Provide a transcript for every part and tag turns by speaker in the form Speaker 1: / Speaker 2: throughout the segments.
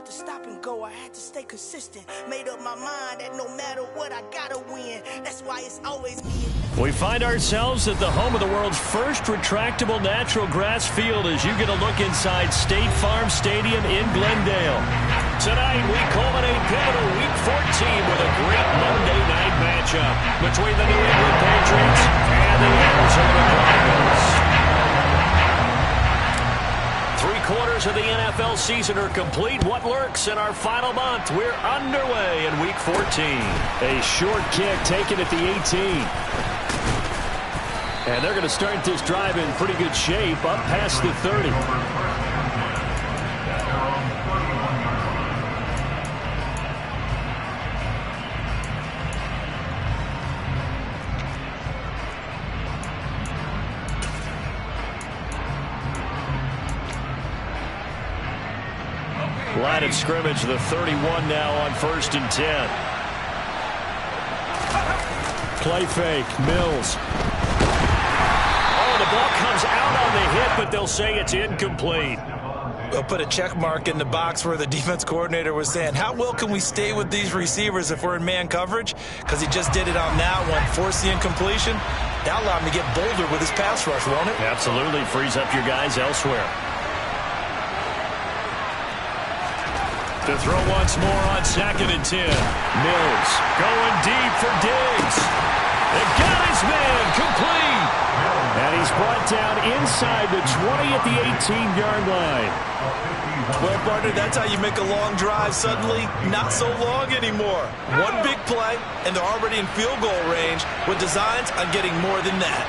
Speaker 1: afford to stop and go. I had to stay consistent. Made up my mind that no matter what, I gotta win. That's why it's always me.
Speaker 2: We find ourselves at the home of the world's first retractable natural grass field as you get a look inside State Farm Stadium in Glendale. Tonight, we culminate pivotal Week 14 with a great Monday night matchup between the New England Patriots and the Arizona Cardinals. 3/4 of the NFL season are complete. What lurks in our final month? We're underway in Week 14. A short kick taken at the 18. And they're going to start this drive in pretty good shape, up past the 30. Line of scrimmage, the 31 now on 1st and 10. Play fake, Mills. The ball comes out on the hit, but they'll say it's incomplete.
Speaker 3: They'll put a check mark in the box where the defense coordinator was saying, how well can we stay with these receivers if we're in man coverage? Because he just did it on that one, forced the incompletion. That allowed him to get bolder with his pass rush, won't it?
Speaker 2: Absolutely, frees up your guys elsewhere. To throw once more on 2nd and 10. Mills going deep for Diggs. They got his man complete. And he's brought down inside the 20 at the 18-yard line.
Speaker 3: Well, partner, that's how you make a long drive suddenly not so long anymore. One big play, and they're already in field goal range with designs on getting more than that.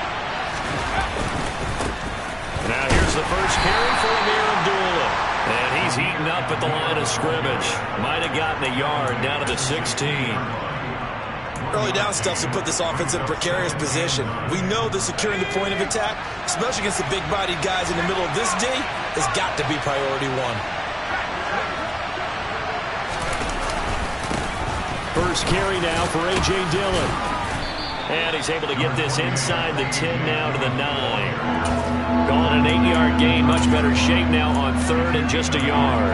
Speaker 2: Now here's the first carry for Amir Abdullah. And he's eaten up at the line of scrimmage. Might have gotten a yard down to the 16.
Speaker 3: Early down stuff to put this offense in a precarious position. We know that securing the point of attack, especially against the big-bodied guys in the middle of this D, has got to be priority one.
Speaker 2: First carry now for A.J. Dillon. And he's able to get this inside the 10 now to the 9. Calling an 8-yard gain, much better shape now on 3rd and just a yard.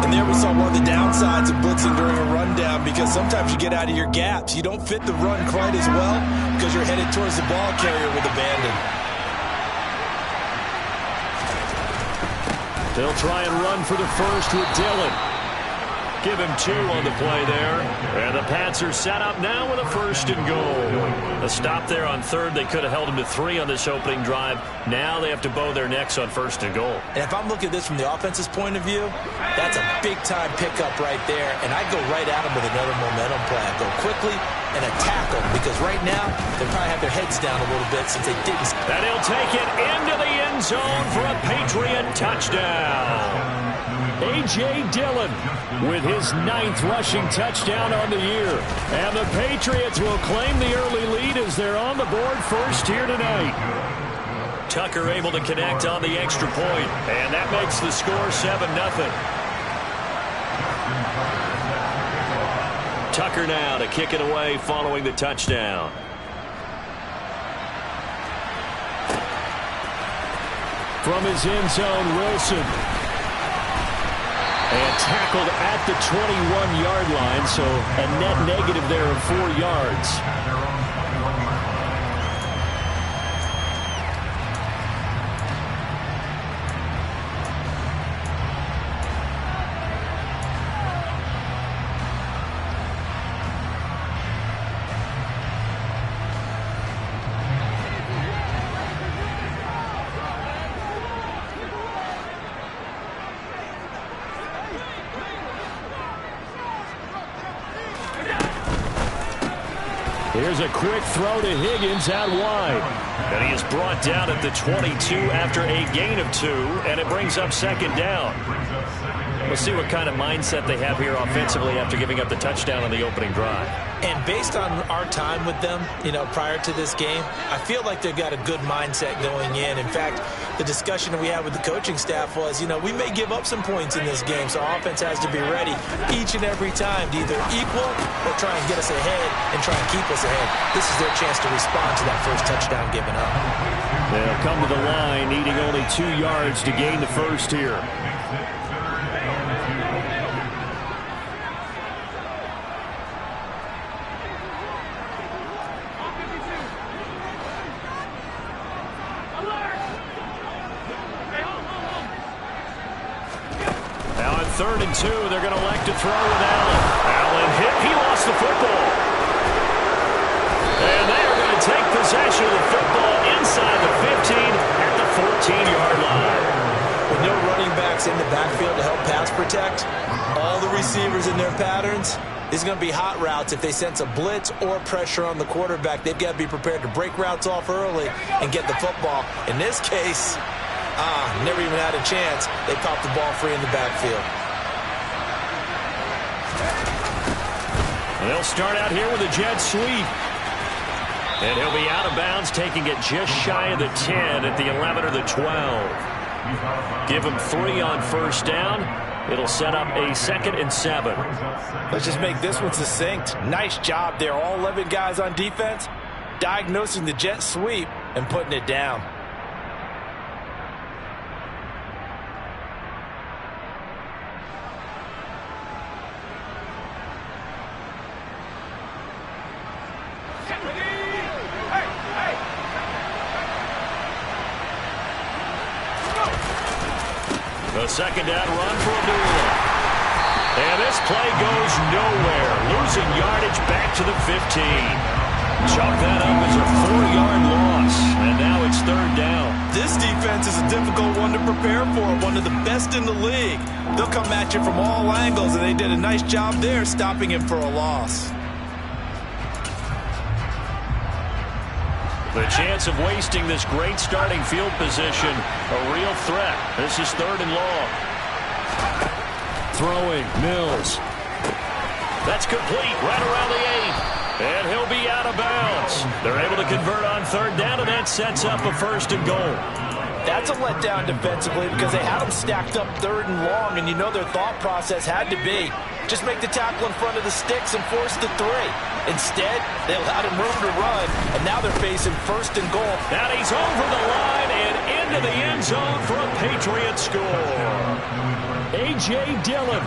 Speaker 3: And there we saw one of the downsides of blitzing during a rundown, because sometimes you get out of your gaps. You don't fit the run quite as well because you're headed towards the ball carrier with abandon.
Speaker 2: They'll try and run for the first with Dillon. Give him 2 on the play there. And the Pats are set up now with a 1st and goal. A stop there on 3rd. They could have held him to 3 on this opening drive. Now they have to bow their necks on 1st and goal.
Speaker 3: And if I'm looking at this from the offense's point of view, that's a big-time pickup right there. And I go right at him with another momentum play. I go quickly and attack them, because right now they probably have their heads down a little bit since they didn't.
Speaker 2: And he'll take it into the end zone for a Patriot touchdown. A.J. Dillon with his 9th rushing touchdown on the year. And the Patriots will claim the early lead as they're on the board first here tonight. Tucker able to connect on the extra point, and that makes the score 7-0. Tucker now to kick it away following the touchdown. From his end zone, Wilson. And tackled at the 21-yard line, so a net negative there of 4 yards. Here's a quick throw to Higgins out wide. And he is brought down at the 22 after a gain of 2, and it brings up 2nd down. We'll see what kind of mindset they have here offensively after giving up the touchdown on the opening drive.
Speaker 3: And based on our time with them, prior to this game, I feel like they've got a good mindset going in. In fact, the discussion that we had with the coaching staff was, we may give up some points in this game, so our offense has to be ready each and every time to either equal or try and get us ahead and try and keep us ahead. This is their chance to respond to that first touchdown given up.
Speaker 2: They'll come to the line, needing only 2 yards to gain the first here. 3rd and 2. They're going to elect to throw with Allen. Allen hit. He lost the football. And they are going to take possession of the football inside the 15 at the 14-yard line.
Speaker 3: With no running backs in the backfield to help pass protect, all the receivers in their patterns, it's going to be hot routes. If they sense a blitz or pressure on the quarterback, they've got to be prepared to break routes off early and get the football. In this case, never even had a chance. They popped the ball free in the backfield.
Speaker 2: They'll start out here with a jet sweep. And he'll be out of bounds, taking it just shy of the 10 at the 11 or the 12. Give him 3 on first down. It'll set up a 2nd and 7.
Speaker 3: Let's just make this one succinct. Nice job there. All 11 guys on defense diagnosing the jet sweep and putting it down.
Speaker 2: The second down run for Abdullah. And this play goes nowhere. Losing yardage back to the 15. Chalk that up as a 4-yard loss. And now it's 3rd down.
Speaker 3: This defense is a difficult one to prepare for. One of the best in the league. They'll come at you from all angles, and they did a nice job there stopping him for a loss.
Speaker 2: The chance of wasting this great starting field position, a real threat. This is 3rd and long. Throwing, Mills. That's complete, right around the 8. And he'll be out of bounds. They're able to convert on 3rd down, and that sets up a 1st and goal.
Speaker 3: That's a letdown defensively because they had them stacked up 3rd and long, and you know their thought process had to be just make the tackle in front of the sticks and force the 3. Instead, they allowed him room to run, and now they're facing 1st and goal.
Speaker 2: Now he's over the line and into the end zone for a Patriot score. A.J. Dillon,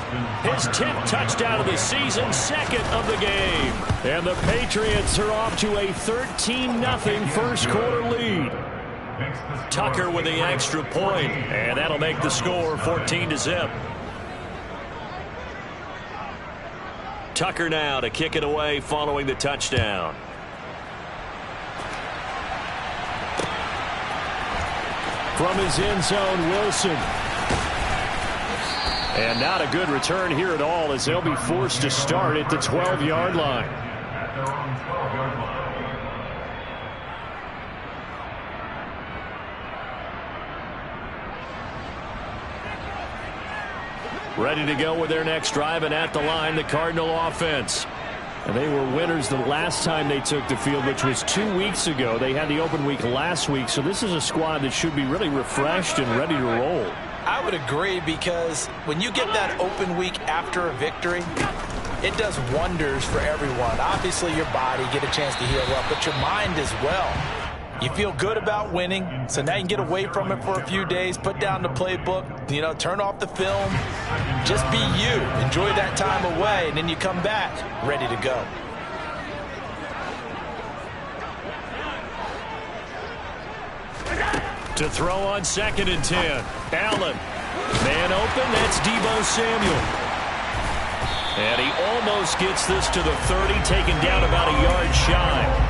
Speaker 2: his 10th touchdown of the season, 2nd of the game. And the Patriots are off to a 13-0 first quarter lead. Tucker with the extra point, and that'll make the score 14-0. Tucker now to kick it away following the touchdown. From his end zone, Wilson. And not a good return here at all as they'll be forced to start at the 12-yard line. Ready to go with their next drive, and at the line, the Cardinal offense. And they were winners the last time they took the field, which was 2 weeks ago. They had the open week last week, so this is a squad that should be really refreshed and ready to roll.
Speaker 3: I would agree, because when you get that open week after a victory, it does wonders for everyone. Obviously, your body, get a chance to heal up, but your mind as well. You feel good about winning, so now you can get away from it for a few days, put down the playbook, turn off the film, just be you. Enjoy that time away, and then you come back ready to go.
Speaker 2: To throw on 2nd and 10. Allen. Man open, that's Deebo Samuel. And he almost gets this to the 30, taken down about a yard shy.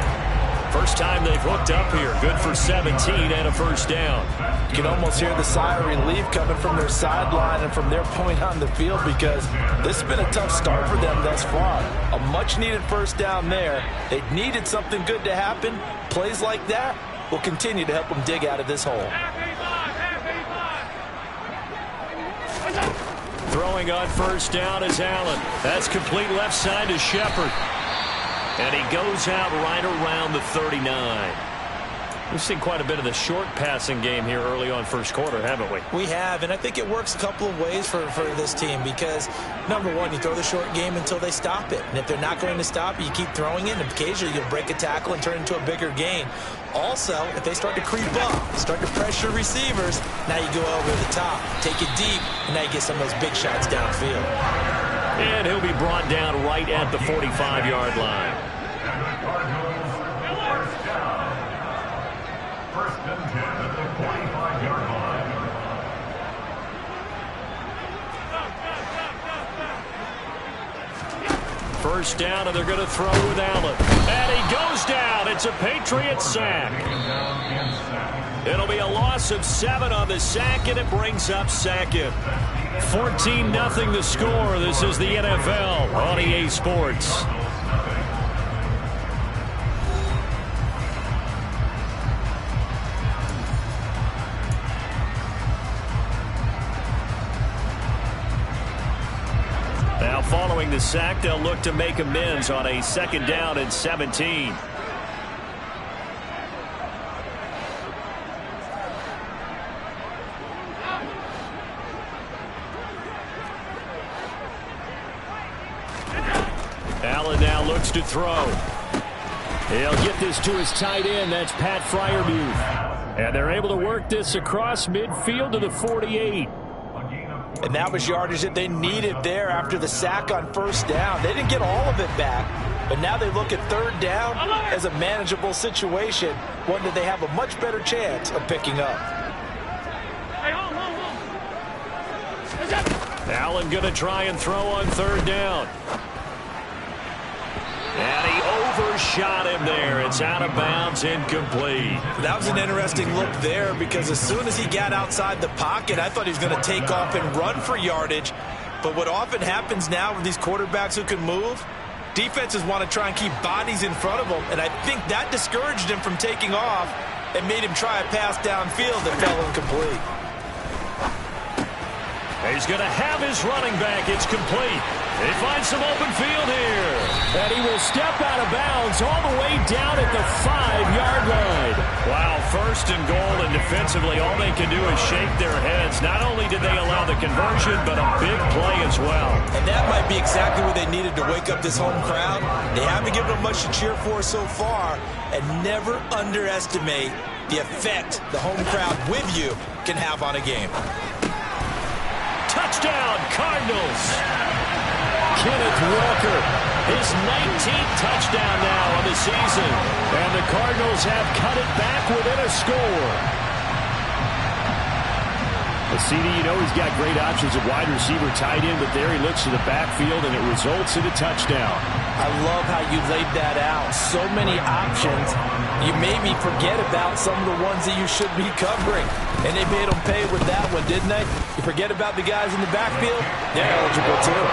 Speaker 2: First time they've hooked up here. Good for 17 and a 1st down.
Speaker 3: You can almost hear the sigh of relief coming from their sideline and from their point on the field, because this has been a tough start for them thus far. A much-needed 1st down there. They needed something good to happen. Plays like that will continue to help them dig out of this hole.
Speaker 2: Throwing on 1st down is Allen. That's complete left side to Shepard. And he goes out right around the 39. We've seen quite a bit of the short passing game here early on first quarter, haven't we?
Speaker 3: We have, and I think it works a couple of ways for this team, because, number one, you throw the short game until they stop it. And if they're not going to stop it, you keep throwing it, and occasionally you'll break a tackle and turn it into a bigger gain. Also, if they start to creep up, start to pressure receivers, now you go over the top, take it deep, and now you get some of those big shots downfield.
Speaker 2: And he'll be brought down right at the 45-yard line.
Speaker 4: First and 10 at the 45-yard line.
Speaker 2: first down, and they're going to throw with Allen. And he goes down. It's a Patriot sack. It'll be a loss of 7 on the sack, and it brings up second. 14-0 the score. This is the NFL on EA Sports. Now following the sack, they'll look to make amends on a 2nd down and 17. Allen now looks to throw. He'll get this to his tight end. That's Pat Freiermuth. And they're able to work this across midfield to the 48.
Speaker 3: And that was yardage that they needed there after the sack on 1st down. They didn't get all of it back, but now they look at 3rd down as a manageable situation, one that they have a much better chance of picking up.
Speaker 2: Allen going to try and throw on 3rd down. And he overshot him there. It's out of bounds, incomplete.
Speaker 3: That was an interesting look there because as soon as he got outside the pocket, I thought he was going to take off and run for yardage. But what often happens now with these quarterbacks who can move, defenses want to try and keep bodies in front of them, and I think that discouraged him from taking off and made him try a pass downfield that fell incomplete.
Speaker 2: He's going to have his running back. It's complete. He finds some open field here. And he will step out of bounds all the way down at the 5-yard line. Wow, 1st and goal, and defensively all they can do is shake their heads. Not only did they allow the conversion, but a big play as well.
Speaker 3: And that might be exactly what they needed to wake up this home crowd. They haven't given them much to cheer for so far, and never underestimate the effect the home crowd with you can have on a game.
Speaker 2: Touchdown, Cardinals. Kenneth Walker, his 19th touchdown now on the season. And the Cardinals have cut it back within a score. CD, you know he's got great options at wide receiver, tight end, but there he looks to the backfield, and it results in a touchdown.
Speaker 3: I love how you laid that out. So many options. You made me forget about some of the ones that you should be covering. And they made them pay with that one, didn't they? You forget about the guys in the backfield? They're eligible too.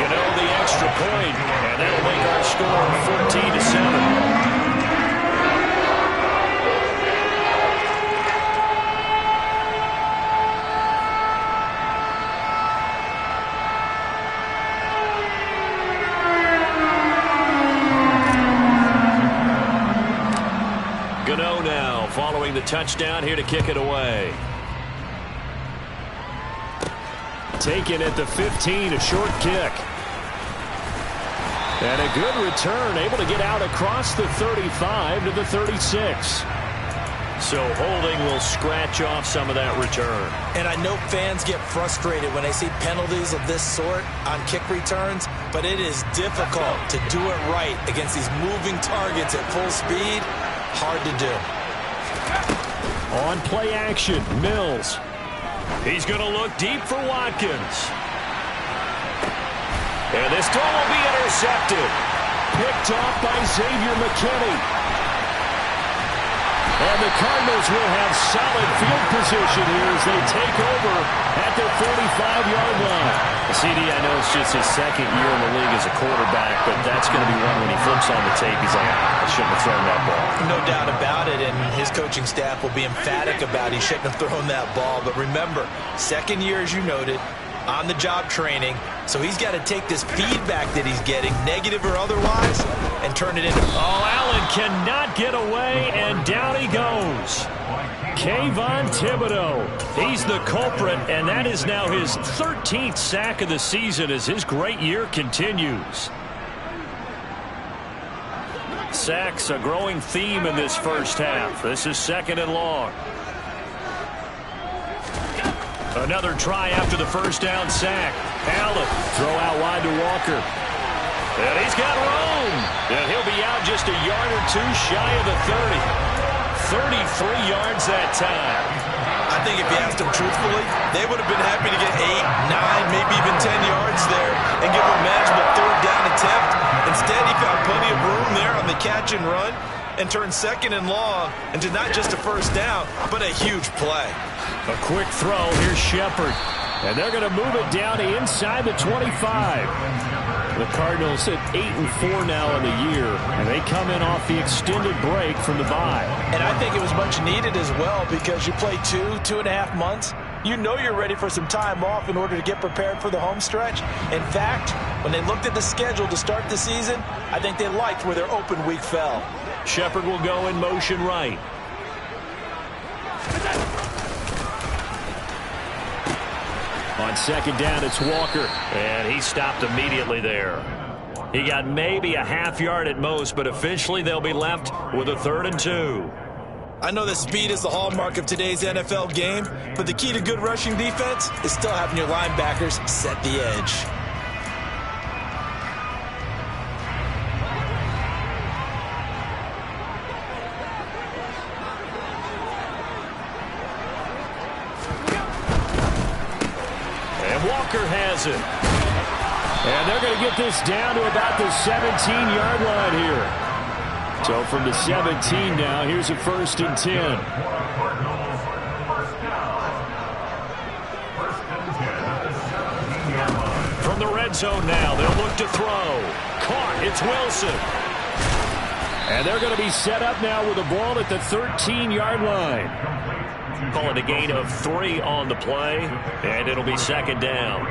Speaker 2: You know, the extra point, and that'll make our score 14-7. Now following the touchdown here to kick it away. Taken at the 15, a short kick. And a good return, able to get out across the 35 to the 36. So holding will scratch off some of that return.
Speaker 3: And I know fans get frustrated when they see penalties of this sort on kick returns, but it is difficult to do it right against these moving targets at full speed. Hard to do.
Speaker 2: On play action, Mills. He's going to look deep for Watkins. And this throw will be intercepted. Picked off by Xavier McKinney. And the Cardinals will have solid field position here as they take over at their 45-yard line. CD, I know it's just his 2nd year in the league as a quarterback, but that's going to be one when he flips on the tape, he's like, I shouldn't have thrown that ball.
Speaker 3: No doubt about it, and his coaching staff will be emphatic about he shouldn't have thrown that ball. But remember, 2nd year, as you noted, on-the-job training, so he's got to take this feedback that he's getting, negative or otherwise, and turn it into...
Speaker 2: Oh, Allen cannot get away, and down he goes. Kayvon Thibodeau, he's the culprit, and that is now his 13th sack of the season as his great year continues. Sacks, a growing theme in this first half. This is 2nd and long. Another try after the first down sack. Allen, throw out wide to Walker. And he's got room. And he'll be out just a yard or two shy of the 30. 33 yards that time.
Speaker 3: I think if you asked them truthfully, they would have been happy to get 8, 9, maybe even 10 yards there and give them a manageable third down attempt. Instead, he found plenty of room there on the catch and run and turned second and long into not just a first down, but a huge play.
Speaker 2: A quick throw. Here's Shepard. And they're going to move it down to inside the 25. The Cardinals at 8-4 now in the year, and they come in off the extended break from the bye.
Speaker 3: And I think it was much needed as well because you play 2.5 months. You know you're ready for some time off in order to get prepared for the home stretch. In fact, when they looked at the schedule to start the season, I think they liked where their open week fell.
Speaker 2: Shepard will go in motion right. On second down, it's Walker. And he stopped immediately there. He got maybe a half yard at most, but eventually they'll be left with a 3rd and 2.
Speaker 3: I know that speed is the hallmark of today's NFL game, but the key to good rushing defense is still having your linebackers set the edge.
Speaker 2: Walker has it. And they're going to get this down to about the 17-yard line here. So from the 17 now, here's a 1st and 10. From the red zone now, they'll look to throw. Caught, it's Wilson. And they're going to be set up now with the ball at the 13-yard line. Call it a gain of 3 on the play, and it'll be 2nd down.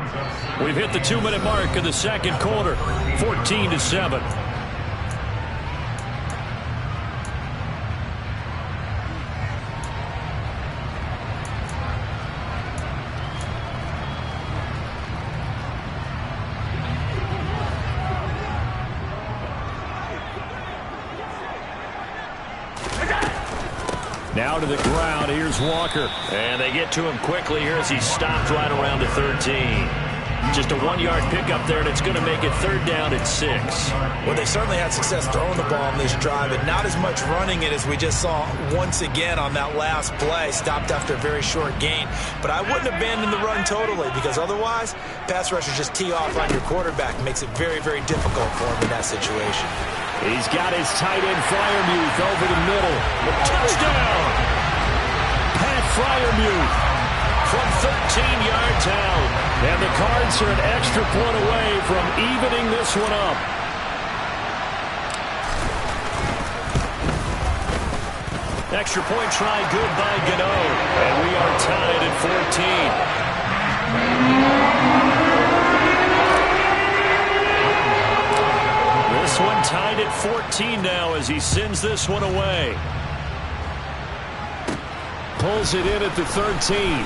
Speaker 2: We've hit the 2-minute mark of the second quarter, 14-7. Now to the ground. Here's Walker. And they get to him quickly here as he stopped right around the 13. Just a 1-yard pickup there, and it's going to make it 3rd down at 6.
Speaker 3: Well, they certainly had success throwing the ball on this drive, and not as much running it as we just saw once again on that last play. Stopped after a very short gain. But I wouldn't abandon the run totally, because otherwise, pass rushers just tee off on your quarterback. It makes it very, very difficult for him in that situation.
Speaker 2: He's got his tight end Freiermuth over the middle. A touchdown! Pat Freiermuth from 13 yards out. And the Cards are an extra point away from evening this one up. Extra point try good by Gano. And we are tied at 14. This one tied at 14 now as he sends this one away. Pulls it in at the 13.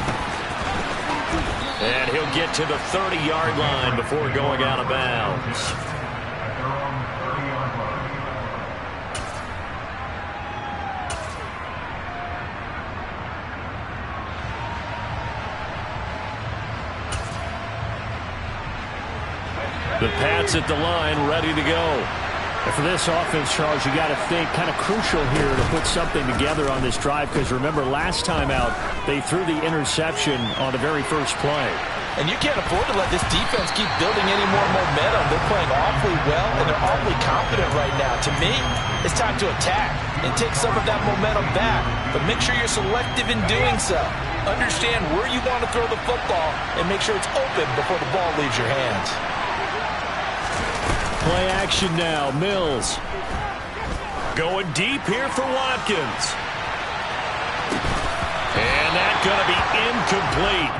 Speaker 2: And he'll get to the 30-yard line before going out of bounds. The Pats at the line, ready to go. And for this offense, Charles, you got to think kind of crucial here to put something together on this drive, because remember, last time out, they threw the interception on the very first play.
Speaker 3: And you can't afford to let this defense keep building any more momentum. They're playing awfully well, and they're awfully confident right now. To me, it's time to attack and take some of that momentum back. But make sure you're selective in doing so. Understand where you want to throw the football and make sure it's open before the ball leaves your hands.
Speaker 2: Play action now. Mills. Going deep here for Watkins. And that's going to be incomplete.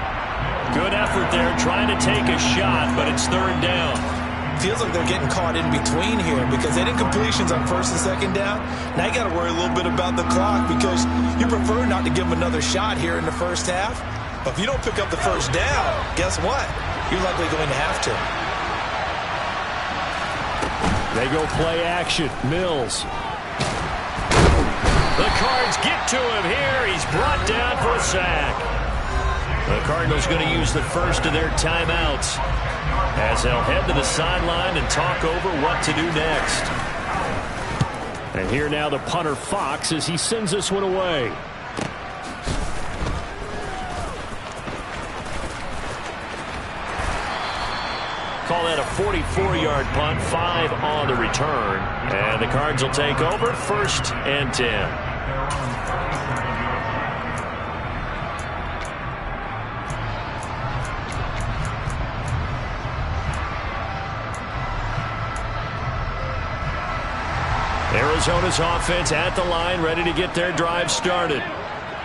Speaker 2: Good effort there trying to take a shot, but it's 3rd down.
Speaker 3: Feels like they're getting caught in between here because they did completions on 1st and 2nd down. Now you got to worry a little bit about the clock because you prefer not to give them another shot here in the first half. But if you don't pick up the 1st down, guess what? You're likely going to have to.
Speaker 2: They go play action. Mills. The Cards get to him here. He's brought down for a sack. The Cardinals going to use the first of their timeouts as they'll head to the sideline and talk over what to do next. And here now the punter Fox as he sends this one away. Call that a 44-yard punt, 5 on the return. And the Cards will take over, 1st and 10. Arizona's offense at the line, ready to get their drive started.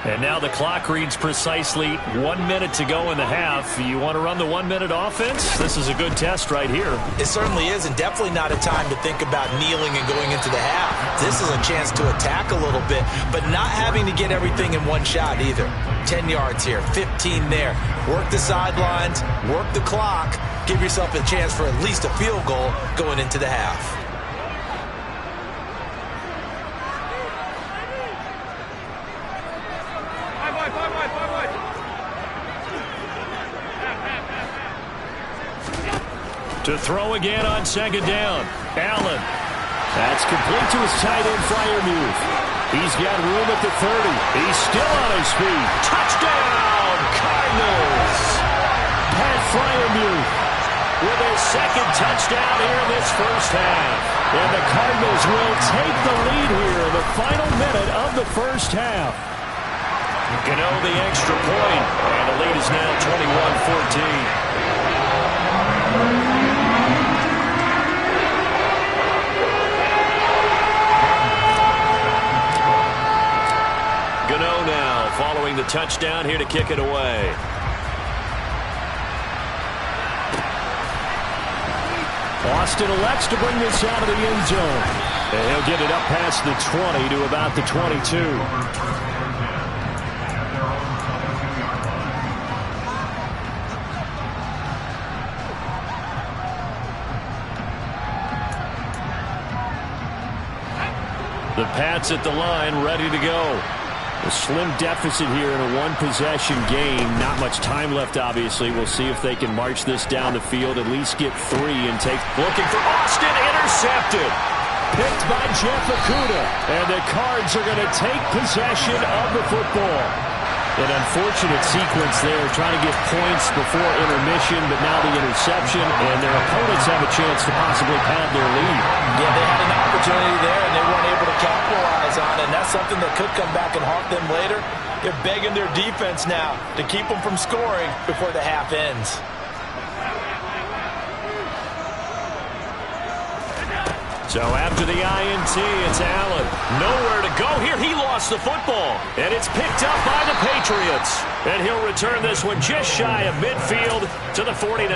Speaker 2: And now the clock reads precisely 1 minute to go in the half. You want to run the 1 minute offense? This is a good test right here.
Speaker 3: It certainly is, and definitely not a time to think about kneeling and going into the half. This is a chance to attack a little bit, but not having to get everything in one shot either. 10 yards here, 15 there. Work the sidelines, work the clock, give yourself a chance for at least a field goal going into the half.
Speaker 2: To throw again on 2nd down. Allen. That's complete to his tight end, Freiermuth. He's got room at the 30. He's still on his feet. Touchdown, Cardinals. Pat Freiermuth with his 2nd touchdown here in this first half. And the Cardinals will take the lead here in the final minute of the first half. Gano the extra point, and the lead is now 21-14. Gano now following the touchdown here to kick it away. Austin elects to bring this out of the end zone. And he'll get it up past the 20 to about the 22. The Pats at the line, ready to go. A slim deficit here in a one-possession game. Not much time left, obviously. We'll see if they can march this down the field, at least get 3 and take. Looking for Austin, intercepted. Picked by Jeff Okudah. And the Cards are going to take possession of the football. An unfortunate sequence there, trying to get points before intermission, but now the interception, and their opponents have a chance to possibly pad their lead.
Speaker 3: Yeah, they had an opportunity there, and they weren't able to capitalize on it, and that's something that could come back and haunt them later. They're begging their defense now to keep them from scoring before the half ends.
Speaker 2: So after the INT, it's Allen. Nowhere to go here. He lost the football. And it's picked up by the Patriots. And he'll return this one just shy of midfield to the 49.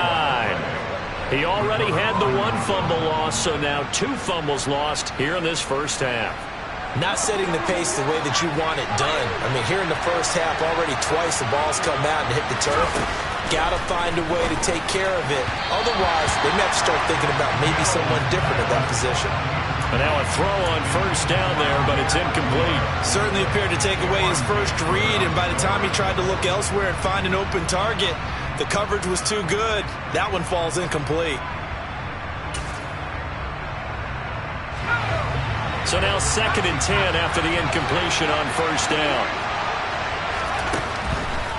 Speaker 2: He already had the 1 fumble loss, so now 2 fumbles lost here in this first half.
Speaker 3: Not setting the pace the way that you want it done. I mean, here in the first half, already twice the ball's come out and hit the turf. Got to find a way to take care of it. Otherwise, they may have to start thinking about maybe someone different at that position.
Speaker 2: And now a throw on 1st down there, but it's incomplete.
Speaker 3: Certainly appeared to take away his first read, and by the time he tried to look elsewhere and find an open target, the coverage was too good. That one falls incomplete.
Speaker 2: So now 2nd and 10 after the incompletion on 1st down.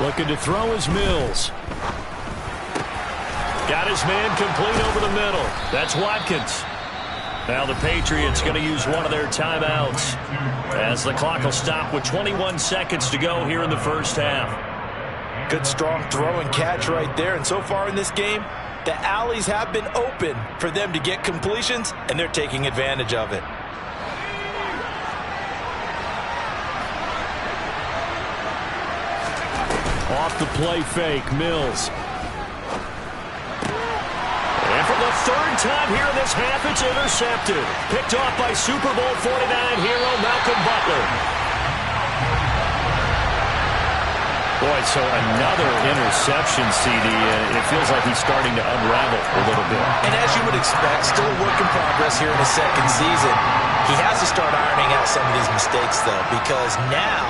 Speaker 2: Looking to throw is Mills. Got his man complete over the middle. That's Watkins. Now the Patriots going to use one of their timeouts as the clock will stop with 21 seconds to go here in the first half.
Speaker 3: Good strong throw and catch right there. And so far in this game, the alleys have been open for them to get completions, and they're taking advantage of it.
Speaker 2: Off the play fake, Mills. And for the 3rd time here in this half, it's intercepted. Picked off by Super Bowl 49 hero Malcolm Butler. Boy, so another interception, CD. It feels like he's starting to unravel a little bit.
Speaker 3: And as you would expect, still a work in progress here in his 2nd season. He has to start ironing out some of these mistakes, though, because now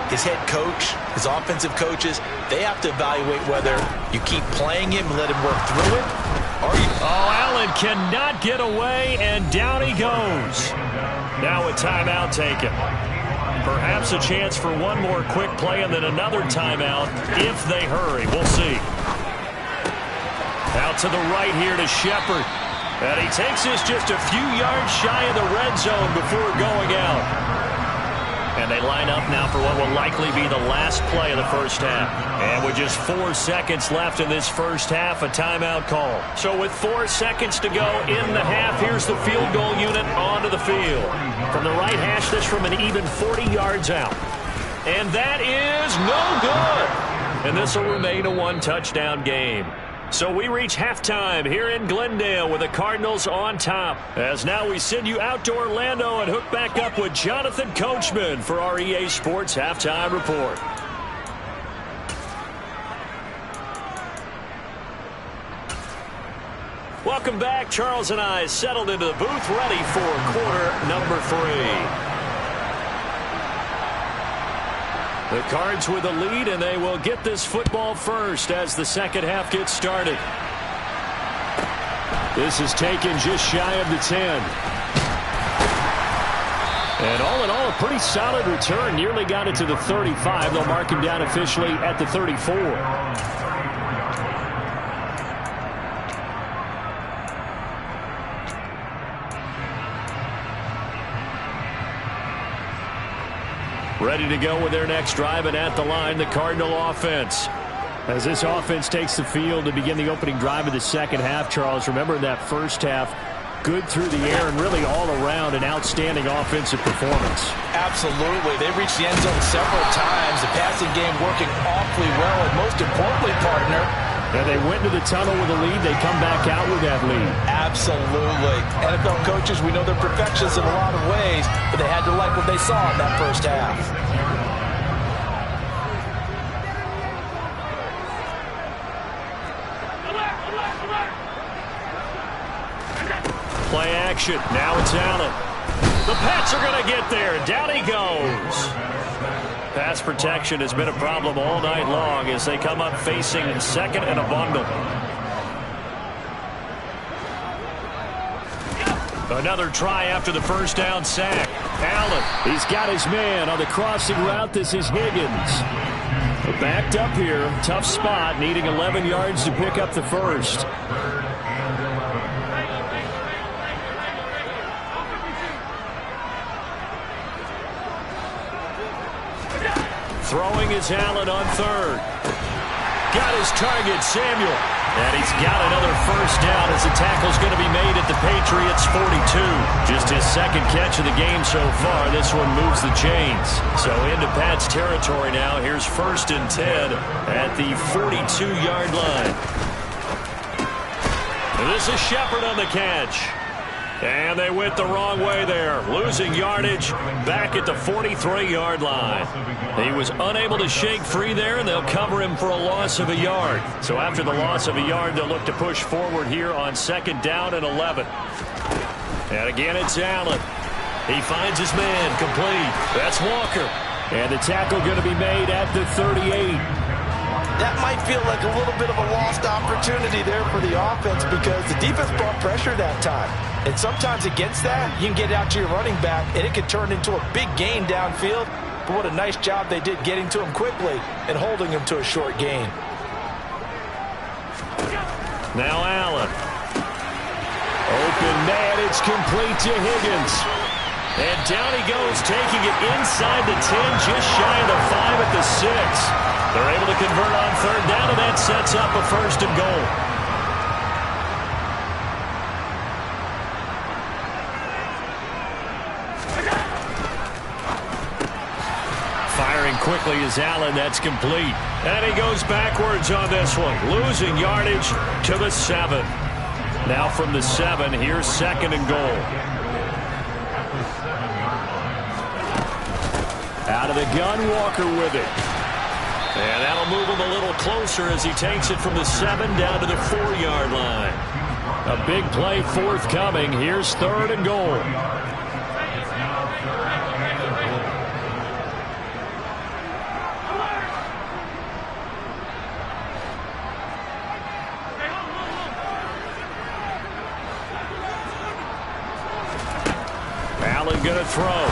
Speaker 3: his head coach, his offensive coaches, they have to evaluate whether you keep playing him and let him work through it, or you...
Speaker 2: Oh, Allen cannot get away, and down he goes. Now a timeout taken. Perhaps a chance for one more quick play and then another timeout if they hurry. We'll see. Out to the right here to Shepard. And he takes this just a few yards shy of the red zone before going out. And they line up now for what will likely be the last play of the first half. And with just 4 seconds left in this first half, a timeout call. So with 4 seconds to go in the half, here's the field goal unit onto the field. From the right hash, this from an even 40 yards out. And that is no good. And this will remain a one-touchdown game. So we reach halftime here in Glendale with the Cardinals on top. As now we send you out to Orlando and hook back up with Jonathan Coachman for our EA Sports Halftime Report. Welcome back. Charles and I settled into the booth ready for quarter number 3. The Cards with a lead, and they will get this football first as the second half gets started. This is taken just shy of the 10. And all in all, a pretty solid return. Nearly got it to the 35. They'll mark him down officially at the 34. Ready to go with their next drive, and at the line, the Cardinal offense. As this offense takes the field to begin the opening drive of the second half, Charles, remember in that first half, good through the air and really all around an outstanding offensive performance.
Speaker 3: Absolutely. They reached the end zone several times. The passing game working awfully well, and most importantly, partner,
Speaker 2: and they went into the tunnel with a lead. They come back out with that lead.
Speaker 3: Absolutely. NFL coaches, we know they're perfectionists in a lot of ways, but they had to like what they saw in that first half.
Speaker 2: Play action. Now it's Allen. The Pats are going to get there. Down he goes. Pass protection has been a problem all night long as they come up facing second and a bundle. Another try after the first down sack. Allen, he's got his man on the crossing route. This is Higgins. Backed up here. Tough spot, needing 11 yards to pick up the first. Throwing is Allen on third. Got his target, Samuel. And he's got another first down as the tackle's going to be made at the Patriots' 42. Just his second catch of the game so far. This one moves the chains. So into Pat's territory now. Here's 1st and 10 at the 42-yard line. And this is Shepard on the catch. And they went the wrong way there. Losing yardage back at the 43-yard line. He was unable to shake free there, and they'll cover him for a loss of a yard. So after the loss of a yard, they'll look to push forward here on 2nd down and 11. And again, it's Allen. He finds his man complete. That's Walker. And the tackle going to be made at the 38.
Speaker 3: That might feel like a little bit of a lost opportunity there for the offense because the defense brought pressure that time. And sometimes against that, you can get out to your running back, and it can turn into a big gain downfield. But what a nice job they did getting to him quickly and holding him to a short gain.
Speaker 2: Now Allen. Open man, it's complete to Higgins. And down he goes, taking it inside the 10, just shy of the 5 at the 6. They're able to convert on 3rd down, and that sets up a 1st and goal. Firing quickly is Allen. That's complete. And he goes backwards on this one. Losing yardage to the 7. Now from the 7, here's 2nd and goal. Out of the gun, Walker with it. And that'll move him a little closer as he takes it from the 7 down to the 4-yard line. A big play forthcoming. Here's 3rd and goal. Allen going gonna throw.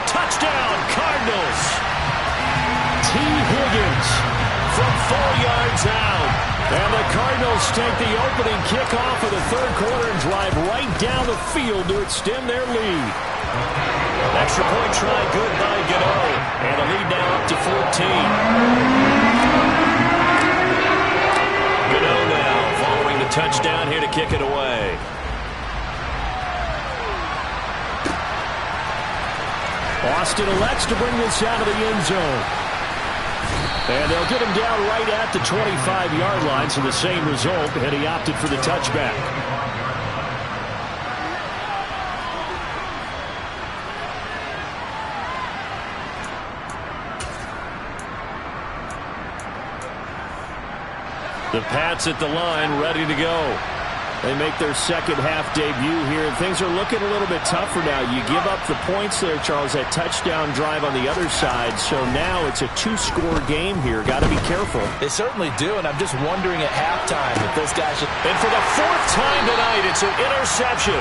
Speaker 2: Touchdown, Cardinals. T. Higgins from 4 yards out. And the Cardinals take the opening kickoff of the third quarter and drive right down the field to extend their lead. Extra point try good by Gano. And a lead now up to 14. Gano now following the touchdown here to kick it away. Austin elects to bring this out of the end zone. And they'll get him down right at the 25-yard line, so the same result, and he opted for the touchback. The Pats at the line, ready to go. They make their second half debut here. Things are looking a little bit tougher now. You give up the points there, Charles, that touchdown drive on the other side. So now it's a two-score game here. Got to be careful.
Speaker 3: They certainly do, and I'm just wondering at halftime if those guys should...
Speaker 2: And for the fourth time tonight, it's an interception.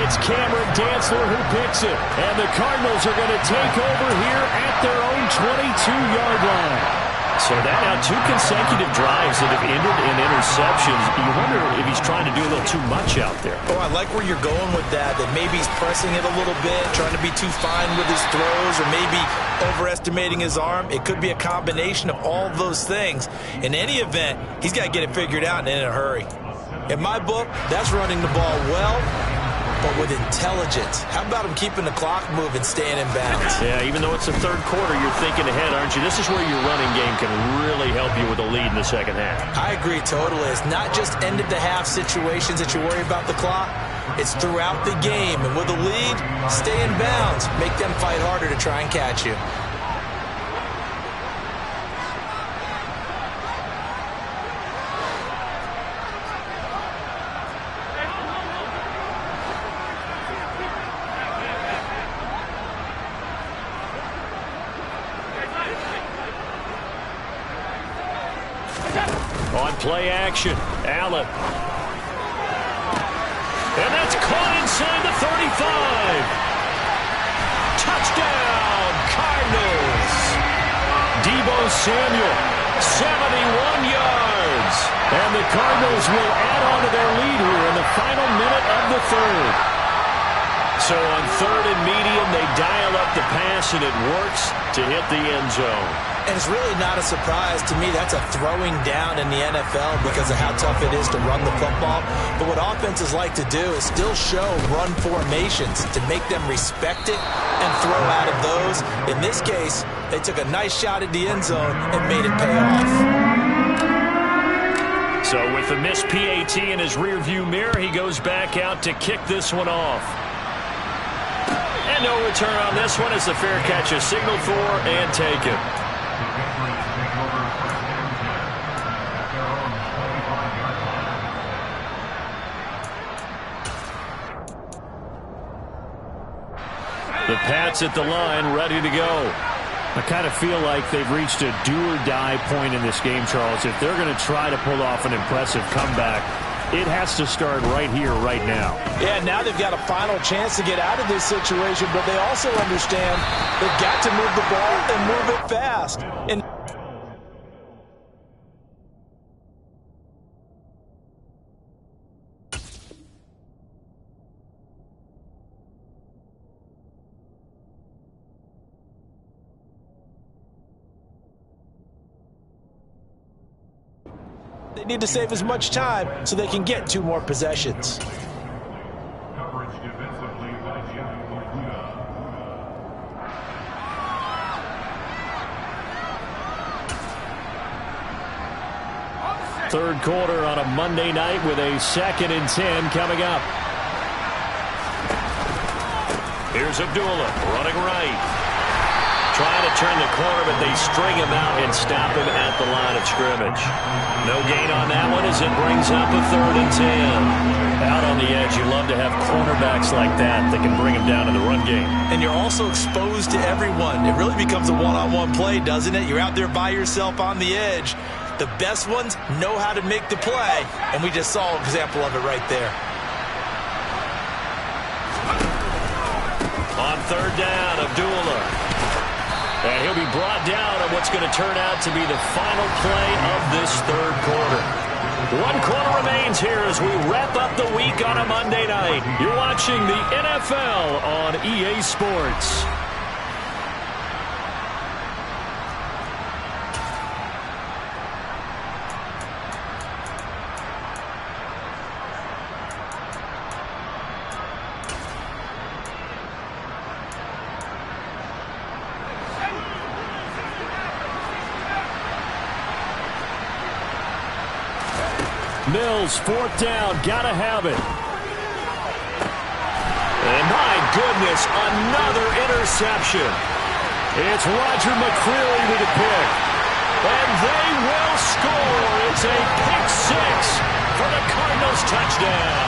Speaker 2: It's Cameron Dantzler who picks it. And the Cardinals are going to take over here at their own 22-yard line. So that now 2 consecutive drives that have ended in interceptions. You wonder if he's trying to do a little too much out there.
Speaker 3: Oh, I like where you're going with that maybe he's pressing it a little bit, trying to be too fine with his throws, or maybe overestimating his arm. It could be a combination of all of those things. In any event, he's got to get it figured out and in a hurry. In my book, that's running the ball well, but with intelligence. How about him keeping the clock moving, staying in bounds?
Speaker 2: Yeah, even though it's the third quarter, you're thinking ahead, aren't you? This is where your running game can really help you with a lead in the second half.
Speaker 3: I agree totally. It's not just end-of-the-half situations that you worry about the clock. It's throughout the game. And with a lead, stay in bounds. Make them fight harder to try and catch you.
Speaker 2: On play action, Allen. And that's caught inside the 35. Touchdown, Cardinals. Deebo Samuel, 71 yards. And the Cardinals will add on to their lead here in the final minute of the third. So on third and medium, they dial up the pass, and it works to hit the end zone.
Speaker 3: And it's really not a surprise to me. That's a throwing down in the NFL because of how tough it is to run the football. But what offenses like to do is still show run formations to make them respect it and throw out of those. In this case, they took a nice shot at the end zone and made it pay off.
Speaker 2: So with the missed PAT in his rearview mirror, he goes back out to kick this one off. And no return on this one as the fair catch is signaled for and taken. The Pats at the line, ready to go. I kind of feel like they've reached a do-or-die point in this game, Charles. If they're going to try to pull off an impressive comeback, it has to start right here, right now.
Speaker 3: Yeah, now they've got a final chance to get out of this situation, but they also understand they've got to move the ball and move it fast. And they need to save as much time so they can get 2 more possessions.
Speaker 2: Third quarter on a Monday night with a 2nd and 10 coming up. Here's Abdullah running right. Trying to turn the corner, but they string him out and stop him at the line of scrimmage. No gain on that one as it brings up a 3rd and 10. Out on the edge, you love to have cornerbacks like that can bring him down in the run game.
Speaker 3: And you're also exposed to everyone. It really becomes a one-on-one play, doesn't it? You're out there by yourself on the edge. The best ones know how to make the play, and we just saw an example of it right there.
Speaker 2: third down. Abdullah. And he'll be brought down on what's going to turn out to be the final play of this third quarter. 1 quarter remains here as we wrap up the week on a Monday night. You're watching the NFL on EA Sports. Mills, fourth down, gotta have it. And my goodness, another interception. It's Roger McCreary with a pick. And they will score. It's a pick six for the Cardinals touchdown.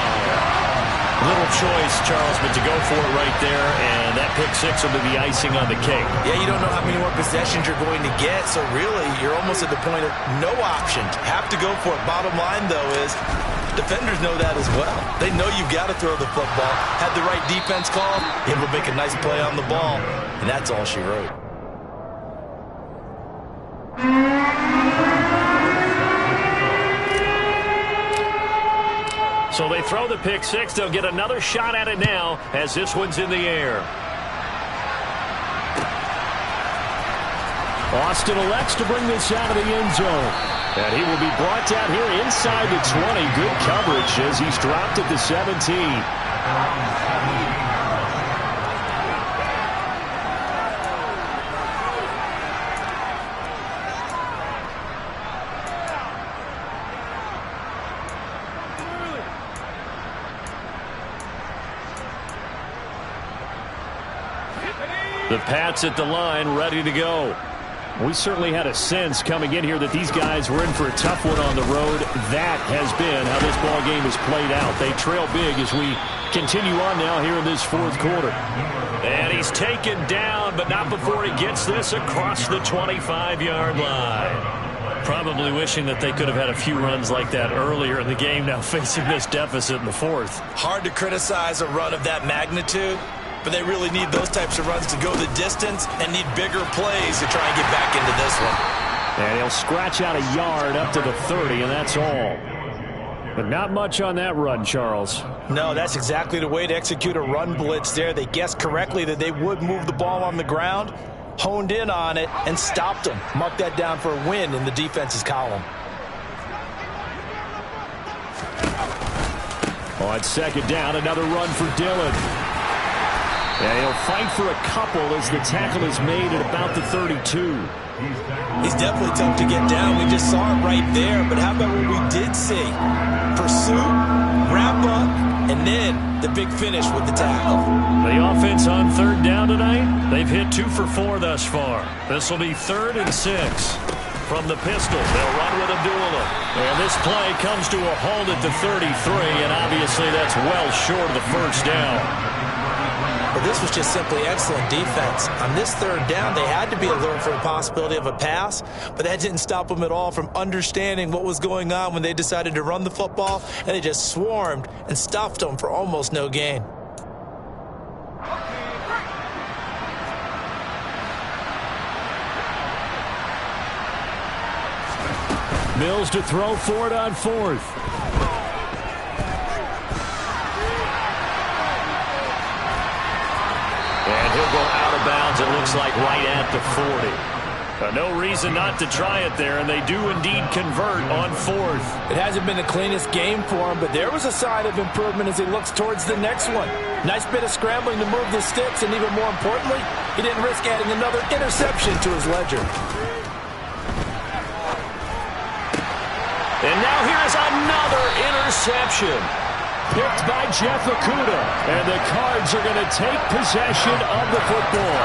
Speaker 2: Little choice, Charles, but to go for it right there, and that pick six will be the icing on the cake.
Speaker 3: Yeah, you don't know how many more possessions you're going to get, so really you're almost at the point of no option. Have to go for it. Bottom line, though, is defenders know that as well. They know you've got to throw the football. Had the right defense call, able to make a nice play on the ball, and that's all she wrote.
Speaker 2: So they throw the pick six. They'll get another shot at it now as this one's in the air. Austin elects to bring this out of the end zone. And he will be brought down here inside the 20. Good coverage as he's dropped at the 17. The Pats at the line, ready to go. We certainly had a sense coming in here that these guys were in for a tough one on the road. That has been how this ball game has played out. They trail big as we continue on now here in this fourth quarter. And he's taken down, but not before he gets this across the 25-yard line. Probably wishing that they could have had a few runs like that earlier in the game, now facing this deficit in the fourth.
Speaker 3: Hard to criticize a run of that magnitude, but they really need those types of runs to go the distance and need bigger plays to try and get back into this one.
Speaker 2: And he'll scratch out a yard up to the 30, and that's all. But not much on that run, Charles.
Speaker 3: No, that's exactly the way to execute a run blitz there. They guessed correctly that they would move the ball on the ground, honed in on it, and stopped them. Mark that down for a win in the defense's column.
Speaker 2: On second down, another run for Dillon. And he'll fight for a couple as the tackle is made at about the 32.
Speaker 3: He's definitely tough to get down. We just saw it right there. But how about what we did see? Pursuit, wrap up, and then the big finish with the tackle.
Speaker 2: The offense on third down tonight, they've hit 2 for 4 thus far. This will be 3rd and 6. From the pistol, they'll run with Abdullah. And this play comes to a halt at the 33, and obviously that's well short of the first down.
Speaker 3: But this was just simply excellent defense. On this third down, they had to be alert for the possibility of a pass, but that didn't stop them at all from understanding what was going on when they decided to run the football, and they just swarmed and stuffed them for almost no gain.
Speaker 2: Mills to throw for it on 4th. And he'll go out of bounds, it looks like, right at the 40. No reason not to try it there, and they do indeed convert on 4th.
Speaker 3: It hasn't been the cleanest game for him, but there was a sign of improvement as he looks towards the next one. Nice bit of scrambling to move the sticks, and even more importantly, he didn't risk adding another interception to his ledger.
Speaker 2: And now here's another interception. Picked by Jeff Okudah. And the Cards are going to take possession of the football.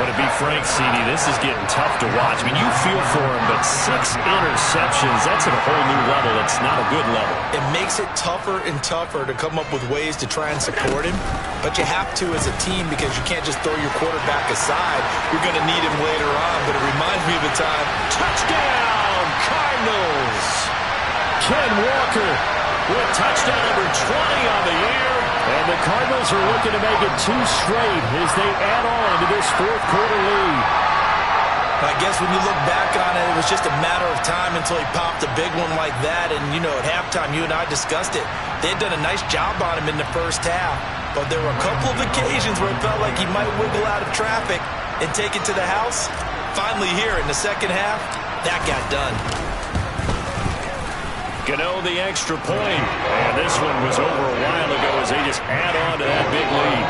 Speaker 2: But to be frank, CD, this is getting tough to watch. I mean, you feel for him, but 6 interceptions, that's at a whole new level. It's not a good level.
Speaker 3: It makes it tougher and tougher to come up with ways to try and support him. But you have to as a team because you can't just throw your quarterback aside. You're going to need him later on. But it reminds me of a time.
Speaker 2: Touchdown, Cardinals! Ken Walker with touchdown number 20 on the year. And the Cardinals are looking to make it 2 straight as they add on to this fourth quarter lead.
Speaker 3: I guess when you look back on it, it was just a matter of time until he popped a big one like that. And, you know, at halftime, you and I discussed it. They had done a nice job on him in the first half. But there were a couple of occasions where it felt like he might wiggle out of traffic and take it to the house. Finally here in the second half, that got done.
Speaker 2: Gano the extra point. And this one was over a while ago as they just add on to that big lead.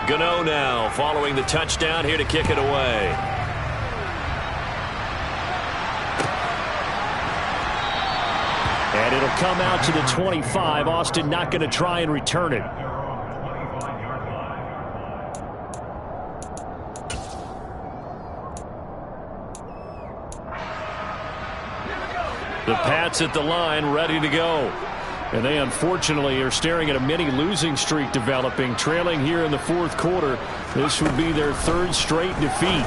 Speaker 2: Gano now following the touchdown here to kick it away. And it'll come out to the 25. Austin not going to try and return it. The Pats at the line ready to go. And they unfortunately are staring at a mini losing streak developing, trailing here in the fourth quarter. This would be their 3rd straight defeat.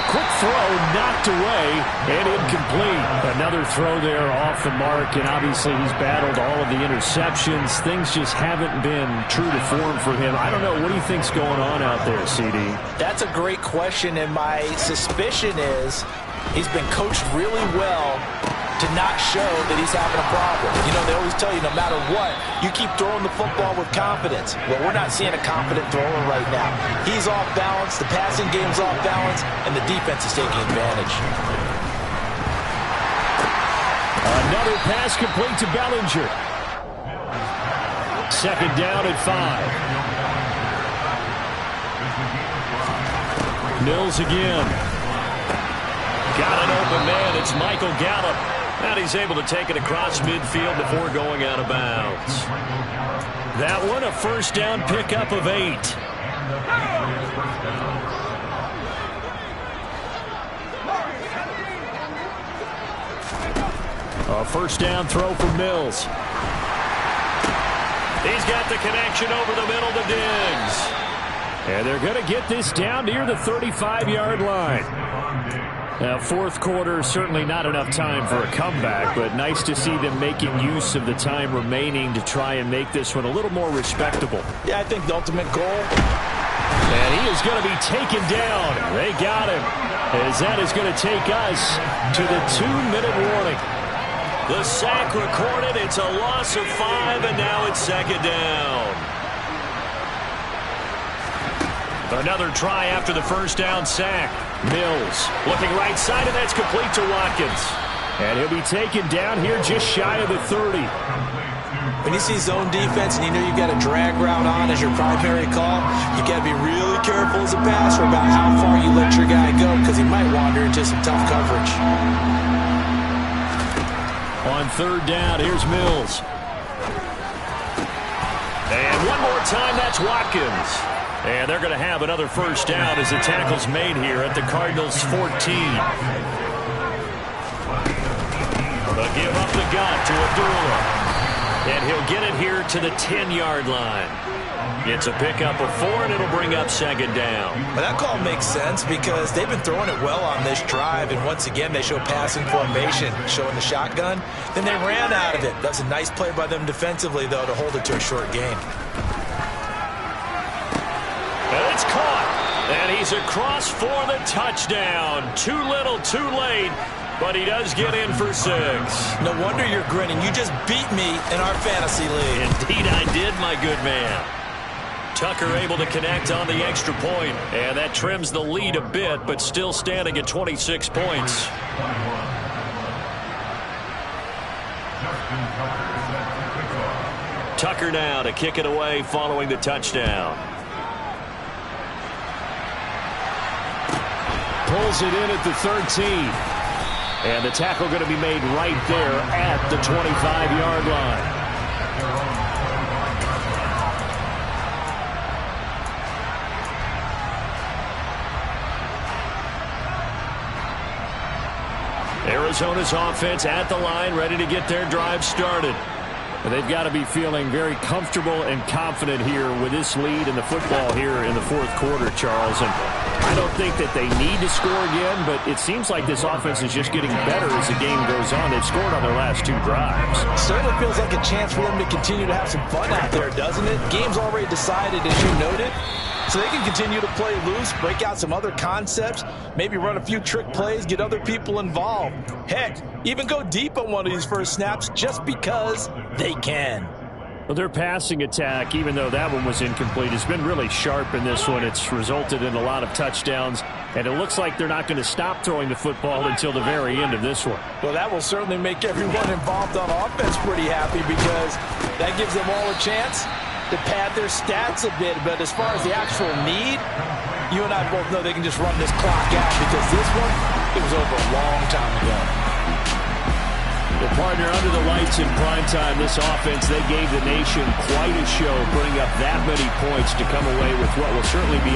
Speaker 2: Quick throw knocked away and incomplete. Another throw there off the mark, and obviously he's battled all of the interceptions. Things just haven't been true to form for him. I don't know. What do you think's going on out there, CD?
Speaker 3: That's a great question, and my suspicion is he's been coached really well to not show that he's having a problem. You know, they always tell you no matter what, you keep throwing the football with confidence. Well, we're not seeing a confident thrower right now. He's off balance, the passing game's off balance, and the defense is taking advantage.
Speaker 2: Another pass complete to Bellinger. 2nd down at 5. Mills again. Got an open man. It's Michael Gallup. And he's able to take it across midfield before going out of bounds. That one, a 1st down pickup of 8. A 1st down throw for Mills. He's got the connection over the middle to Diggs. And they're going to get this down near the 35-yard line. Now, fourth quarter, certainly not enough time for a comeback, but nice to see them making use of the time remaining to try and make this one a little more respectable.
Speaker 3: Yeah, I think the ultimate goal.
Speaker 2: And he is going to be taken down. They got him, as that is going to take us to the 2-minute warning. The sack recorded. It's a loss of 5, and now it's 2nd down. Another try after the 1st down sack. Mills looking right side, and that's complete to Watkins. And he'll be taken down here just shy of the 30.
Speaker 3: When you see zone defense and you know you've got a drag route on as your primary call, you got to be really careful as a passer about how far you let your guy go because he might wander into some tough coverage.
Speaker 2: On 3rd down, here's Mills. And one more time, that's Watkins. And they're going to have another 1st down as the tackle's made here at the Cardinals' 14. They'll give up the gut to Abdullah. And he'll get it here to the 10-yard line. It's a pickup of 4, and it'll bring up 2nd down.
Speaker 3: Well, that call makes sense because they've been throwing it well on this drive, and once again they show passing formation, showing the shotgun. Then they ran out of it. That's a nice play by them defensively, though, to hold it to a short gain.
Speaker 2: And it's caught, and he's across for the touchdown. Too little, too late, but he does get in for 6.
Speaker 3: No wonder you're grinning. You just beat me in our fantasy league.
Speaker 2: Indeed I did, my good man. Tucker able to connect on the extra point, and that trims the lead a bit, but still standing at 26 points. Tucker now to kick it away following the touchdown. Pulls it in at the 13. And the tackle going to be made right there at the 25-yard line. Arizona's offense at the line, ready to get their drive started. And they've got to be feeling very comfortable and confident here with this lead in the football here in the fourth quarter, Charles. And I don't think that they need to score again, but it seems like this offense is just getting better as the game goes on. They've scored on their last 2 drives.
Speaker 3: Certainly feels like a chance for them to continue to have some fun out there, doesn't it? Game's already decided, as you noted. So they can continue to play loose, break out some other concepts, maybe run a few trick plays, get other people involved. Heck, even go deep on one of these first snaps just because they can.
Speaker 2: Well, their passing attack, even though that one was incomplete, has been really sharp in this one. It's resulted in a lot of touchdowns, and it looks like they're not going to stop throwing the football until the very end of this one.
Speaker 3: Well, that will certainly make everyone involved on offense pretty happy because that gives them all a chance to pad their stats a bit. But as far as the actual need, you and I both know they can just run this clock out because this one, it was over a long time ago.
Speaker 2: Well, partner, under the lights in primetime, this offense, they gave the nation quite a show, putting up that many points to come away with what will certainly be a